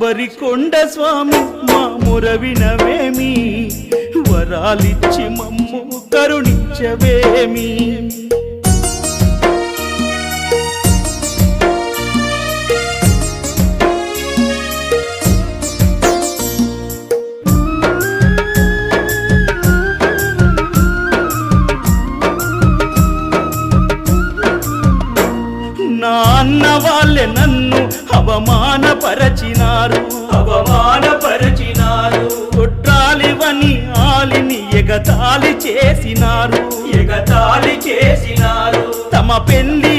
శబరికొండ స్వామి మా మురవినవేమి వరాలిచ్చి మమ్ము కరుణించవేమి నా అన్న వాళ్ళే నన్ను అవమానపరచినారు కొట్టాలివని ఆలిని ఎగతాళి చేసినారు ఎగతాళి చేసినారు తమ పెళ్లి